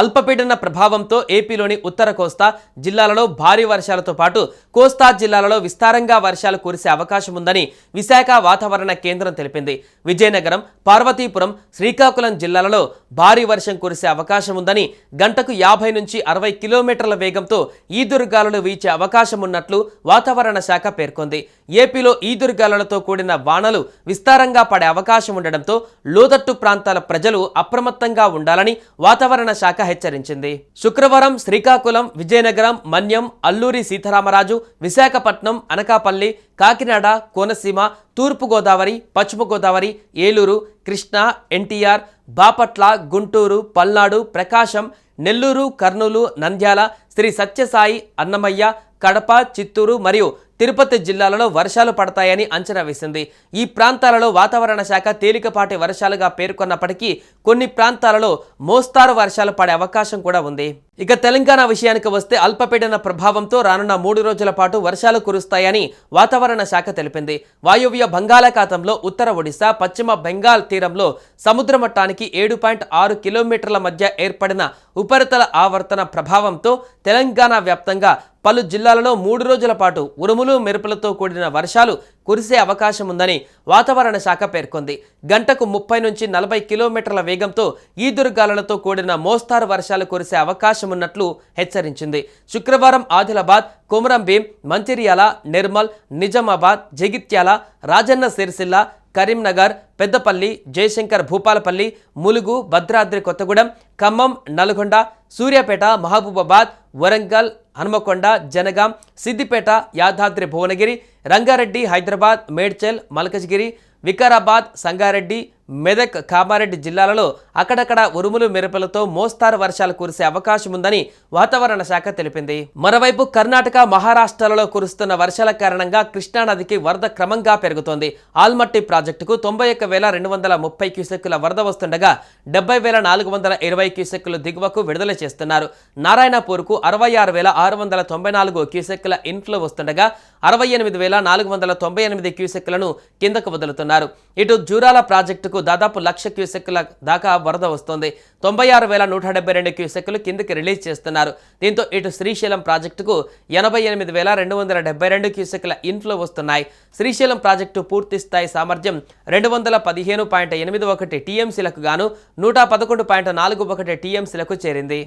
అల్పపీడన ప్రభావంతో ఏపీలోని ఉత్తర కోస్తా జిల్లాలలో భారీ వర్షాలతో పాటు కోస్తా జిల్లాలలో విస్తారంగా వర్షాలు కురిసే అవకాశం ఉందని విశాఖ వాతావరణ కేంద్రం తెలిపింది. విజయనగరం, పార్వతీపురం, శ్రీకాకుళం జిల్లాలలో భారీ వర్షం కురిసే అవకాశం ఉందని, గంటకు 50 నుంచి 60 కిలోమీటర్ల వేగంతో ఈదురుగాలులు వీచే అవకాశం ఉన్నట్లు వాతావరణ శాఖ పేర్కొంది. ఏపీలో ఈదురుగాలులతో కూడిన వానలు విస్తారంగా పడే అవకాశం ఉండడంతో లోతట్టు ప్రాంతాల ప్రజలు అప్రమత్తంగా ఉండాలని వాతావరణ శాఖ హెచ్చరించింది. శుక్రవారం శ్రీకాకుళం, విజయనగరం, మన్యం, అల్లూరి సీతారామరాజు, విశాఖపట్నం, అనకాపల్లి, కాకినాడ, కోనసీమ, తూర్పుగోదావరి, పశ్చిమ గోదావరి, ఏలూరు, కృష్ణా, ఎన్టీఆర్, బాపట్ల, గుంటూరు, పల్నాడు, ప్రకాశం, నెల్లూరు, కర్నూలు, నంద్యాల, శ్రీ సత్యసాయి, అన్నమయ్య, కడప, చిత్తూరు మరియు తిరుపతి జిల్లాలలో వర్షాలు పడతాయని అంచనా వేసింది. ఈ ప్రాంతాలలో వాతావరణ శాఖ తేలికపాటి వర్షాలుగా పేర్కొన్నప్పటికీ కొన్ని ప్రాంతాలలో మోస్తారు వర్షాలు పడే అవకాశం కూడా ఉంది. ఇక తెలంగాణ విషయానికి వస్తే అల్పపీడన ప్రభావంతో రానున్న 3 రోజుల పాటు వర్షాలు కురుస్తాయని వాతావరణ శాఖ తెలిపింది. వాయువ్య బంగాళాఖాతంలో ఉత్తర ఒడిశా, పశ్చిమ బెంగాల్ తీరంలో సముద్ర మట్టానికి 7.6 కిలోమీటర్ల మధ్య ఏర్పడిన ఉపరితల ఆవర్తన ప్రభావంతో తెలంగాణ వ్యాప్తంగా పలు జిల్లాలలో 3 రోజుల పాటు ఉరుములు, మెరుపులతో కూడిన వర్షాలు కురిసే అవకాశం ఉందని వాతావరణ శాఖ పేర్కొంది. గంటకు 30 నుంచి 40 కిలోమీటర్ల వేగంతో ఈదురుగాలులతో కూడిన మోస్తారు వర్షాలు కురిసే అవకాశం ఉన్నట్లు హెచ్చరించింది. శుక్రవారం ఆదిలాబాద్, కొమరంభీం, మంచిర్యాల, నిర్మల్, నిజామాబాద్, జగిత్యాల, రాజన్న సిరిసిల్ల, కరీంనగర్, పెద్దపల్లి, జయశంకర్ భూపాలపల్లి, ములుగు, భద్రాద్రి కొత్తగూడెం, ఖమ్మం, నల్గొండ, సూర్యాపేట, మహబూబాబాద్, వరంగల్, హనుమకొండ, జనగాం, సిద్దిపేట, యాదాద్రి భువనగిరి, రంగారెడ్డి, హైదరాబాద్, మేడ్చల్, మల్కజ్గిరి, వికారాబాద్, సంగారెడ్డి, మెదక్, కామారెడ్డి జిల్లాలలో అక్కడక్కడ ఉరుములు, మెరుపులతో మోస్తారు వర్షాలు కురిసే అవకాశం ఉందని వాతావరణ శాఖ తెలిపింది. మరోవైపు కర్ణాటక, మహారాష్ట్రలలో కురుస్తున్న వర్షాల కారణంగా కృష్ణానదికి వరద క్రమంగా పెరుగుతోంది. ఆల్మట్టి ప్రాజెక్టుకు 91,230 క్యూసెక్కుల వరద వస్తుండగా 70,420 క్యూసెక్కులు దిగువకు విడుదల చేస్తున్నారు. నారాయణపూర్కు 66,694 క్యూసెక్కుల ఇన్ఫ్లో వస్తుండగా 68,498 క్యూసెక్కులను కిందకు వదులుతున్నారు. ఇటు జూరాల ప్రాజెక్టుకు దాదాపు 1,00,000 క్యూసెక్కుల దాకా వరద వస్తోంది. 96,172 క్యూసెక్కులు కిందకి రిలీజ్ చేస్తున్నారు. దీంతో ఇటు శ్రీశైలం ప్రాజెక్టుకు 88,272 క్యూసెక్కుల ఇన్ఫ్లో వస్తున్నాయి. శ్రీశైలం ప్రాజెక్టు పూర్తి స్థాయి సామర్థ్యం 215.81 టీఎంసీలకు గాను 111.41 టీఎంసీలకు చేరింది.